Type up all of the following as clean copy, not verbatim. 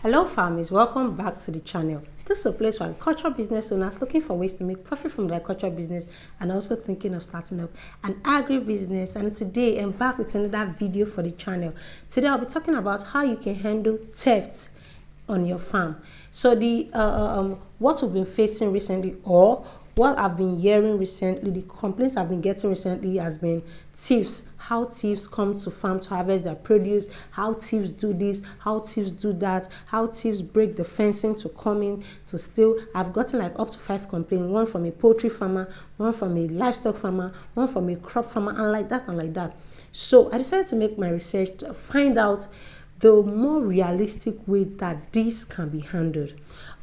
Hello farmers, welcome back to the channel. This is a place for agricultural business owners looking for ways to make profit from their agricultural business and also thinking of starting up an agri-business. And today I'm back with another video for the channel. Today I'll be talking about how you can handle theft on your farm. So the what we've been facing recently, or what I've been hearing recently, the complaints I've been getting recently has been thieves. How thieves come to farm to harvest their produce, how thieves do this, how thieves do that, how thieves break the fencing to come in to steal. I've gotten like up to 5 complaints, one from a poultry farmer, one from a livestock farmer, one from a crop farmer, and like that. So I decided to make my research to find out the more realistic way that this can be handled.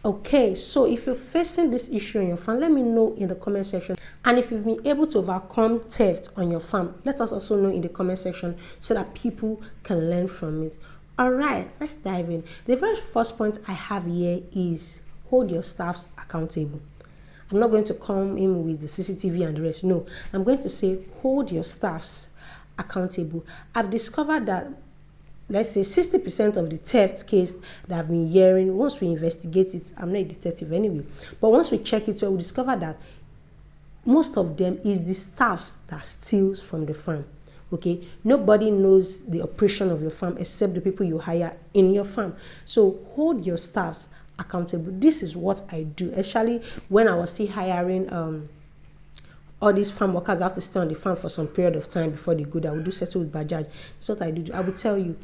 Okay, so if you're facing this issue on your farm, let me know in the comment section. And if you've been able to overcome theft on your farm, let us also know in the comment section so that people can learn from it. All right, let's dive in. The very first point I have here is hold your staffs accountable. I'm not going to come in with the CCTV and the rest. No, I'm going to say hold your staffs accountable. I've discovered that let's say 60% of the theft case that I've been hearing, once we investigate it, I'm not a detective anyway, but once we check it, we discover that most of them is the staffs that steals from the farm. Okay, nobody knows the operation of your farm except the people you hire in your farm. So hold your staffs accountable. This is what I do. Actually, when I was still hiring all these farm workers have to stay on the farm for some period of time before they go there. I will do settle with Bajaj. That's what I do. I will tell you,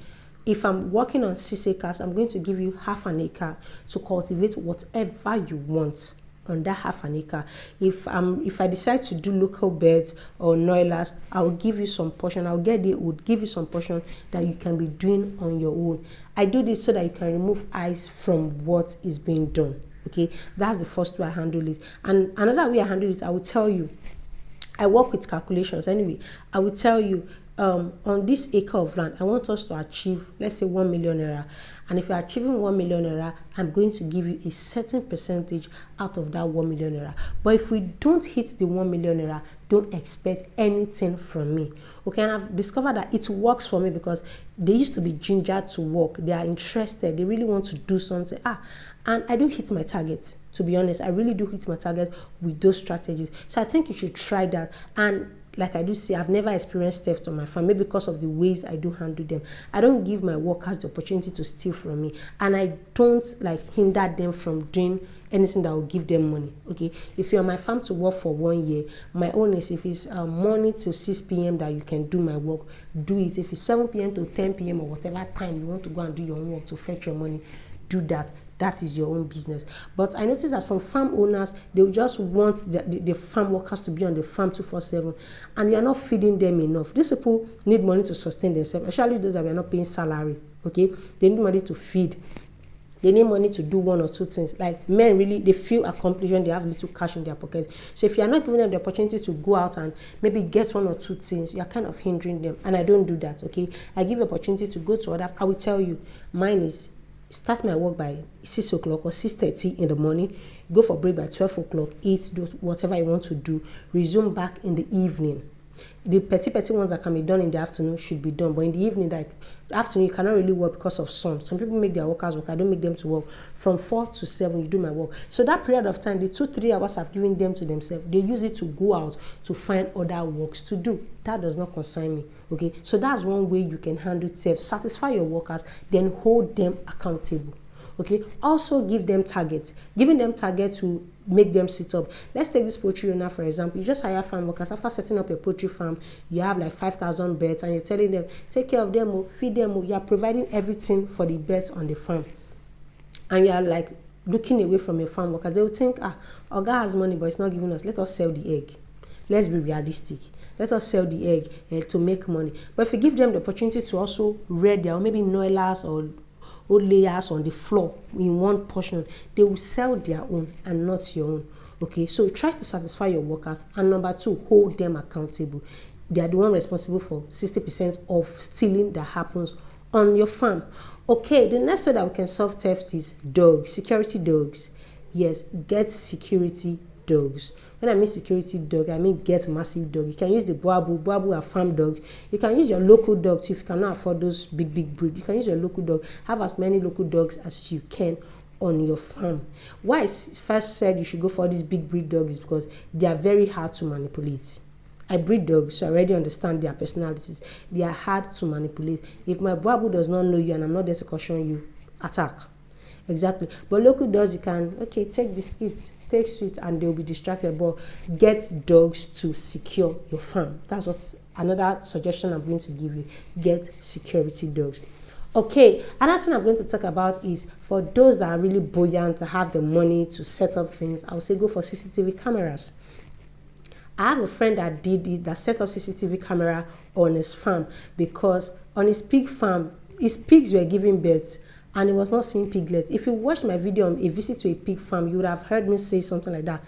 if I'm working on 6 acres, I'm going to give you half an acre to cultivate whatever you want on that half an acre. If I decide to do local beds or noilas, I will give you some portion. I'll get the wood, give you some portion that you can be doing on your own. I do this so that you can remove eyes from what is being done. Okay, that's the first way I handle it. And another way I handle it, I will tell you, I work with calculations anyway. I will tell you, on this acre of land, I want us to achieve, let's say 1 million naira. And if you're achieving 1 million naira, I'm going to give you a certain percentage out of that 1 million naira. But if we don't hit the 1 million naira, don't expect anything from me. Okay, and I've discovered that it works for me because they used to be gingered to work. They are interested. They really want to do something. And I do hit my target. To be honest, I really do hit my target with those strategies. So I think you should try that. And like I do say, I've never experienced theft on my farm, maybe because of the ways I do handle them. I don't give my workers the opportunity to steal from me, and I don't like hinder them from doing anything that will give them money. Okay, if you're on my farm to work for 1 year, my own is if it's morning to 6 p.m. that you can do my work, do it. If it's 7 p.m. to 10 p.m. or whatever time you want to go and do your own work to fetch your money, do that. That is your own business. But I noticed that some farm owners, they just want the farm workers to be on the farm 24/7, and we are not feeding them enough. These people need money to sustain themselves, especially those that we are not paying salary. Okay, they need money to feed. They need money to do 1 or 2 things. Like men, really, they feel accomplished when they have little cash in their pocket. So if you are not giving them the opportunity to go out and maybe get 1 or 2 things, you are kind of hindering them. And I don't do that. Okay, I give the opportunity to go to other. I will tell you, mine is start my work by 6 o'clock or 6:30 in the morning, go for break by 12 o'clock, eat, do whatever you want to do, resume back in the evening. The petty ones that can be done in the afternoon should be done, but in the evening, like afternoon, you cannot really work because of sun. Some people make their workers work. I don't make them to work. From 4 to 7, you do my work. So that period of time, the 2-3 hours I've given them to themselves, they use it to go out to find other works to do. That does not concern me. Okay, so that's one way you can handle theft. Satisfy your workers, then hold them accountable. Okay, also give them targets. Giving them targets to make them sit up. Let's take this poultry owner for example. You just hire farm workers. After setting up a poultry farm, you have like 5,000 birds, and you're telling them, take care of them, feed them. You are providing everything for the birds on the farm, and you are like looking away from your farm workers. They will think, Oga has money, but it's not giving us. Let us sell the egg. Let's be realistic. Let us sell the egg to make money. But if you give them the opportunity to also rear their own, maybe noilas or layers on the floor in one portion, they will sell their own and not your own. Okay, so try to satisfy your workers, and number 2, hold them accountable. They are the one responsible for 60% of stealing that happens on your farm. Okay, the next way that we can solve theft is dogs, security dogs. Yes, get security dogs. When I mean security dog, I mean get massive dog. You can use the boabu are farm dogs. You can use your local dog too if you cannot afford those big breed. You can use your local dog. Have as many local dogs as you can on your farm. Why I first said you should go for these big breed dogs is because they are very hard to manipulate. I breed dogs, so I already understand their personalities. They are hard to manipulate. If my babu does not know you and I'm not there to caution you, attack. Exactly. But local dogs, you can, okay, take biscuits, take sweets, and they'll be distracted. But get dogs to secure your farm. That's what another suggestion I'm going to give you. Get security dogs. Okay, another thing I'm going to talk about is for those that are really buoyant, that have the money to set up things, I would say go for CCTV cameras. I have a friend that did it, that set up CCTV camera on his farm, because on his pig farm, his pigs were giving birth and he was not seeing piglets. If you watched my video on a visit to a pig farm, you would have heard me say something like that.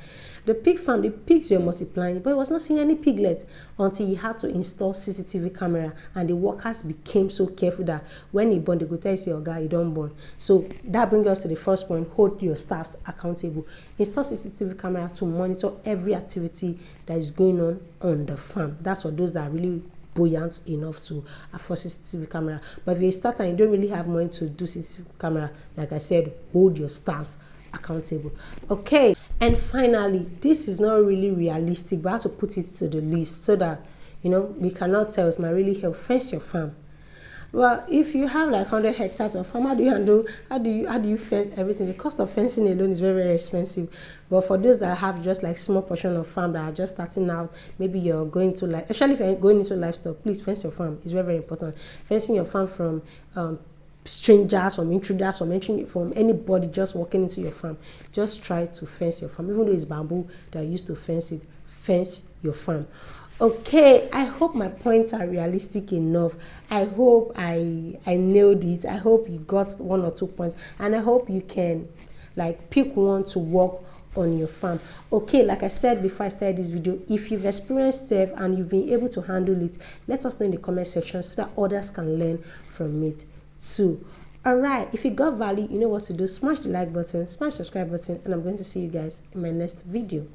The pig farm, the pigs were multiplying, but he was not seeing any piglets until he had to install CCTV camera, and the workers became so careful that when he born, they go tell you, say, oh God, you don't born. So that brings us to the first point: hold your staffs accountable. Install CCTV camera to monitor every activity that is going on the farm. That's for those that are really buoyant enough to afford CCTV camera. But if you're a starter and you don't really have money to do CCTV camera, like I said, hold your staffs accountable. Okay, and finally, this is not really realistic, but I have to put it to the list so that, you know, we cannot tell it might really help. Fence your farm. Well, if you have like 100 hectares of farm, how do you fence everything? The cost of fencing alone is very expensive. But for those that have just like small portion of farm that are just starting out, maybe you're going to, like, especially if you're going into livestock, please fence your farm. It's very important. Fencing your farm from strangers, from intruders, from anybody just walking into your farm. Just try to fence your farm. Even though it's bamboo that used to fence it, fence your farm. Okay, I hope my points are realistic enough. I hope I nailed it. I hope you got 1 or 2 points, and I hope you can like pick one to work on your farm. Okay, like I said before I started this video, if you've experienced stuff and you've been able to handle it, let us know in the comment section so that others can learn from it too. All right, if you got value, you know what to do. Smash the like button, smash the subscribe button, and I'm going to see you guys in my next video.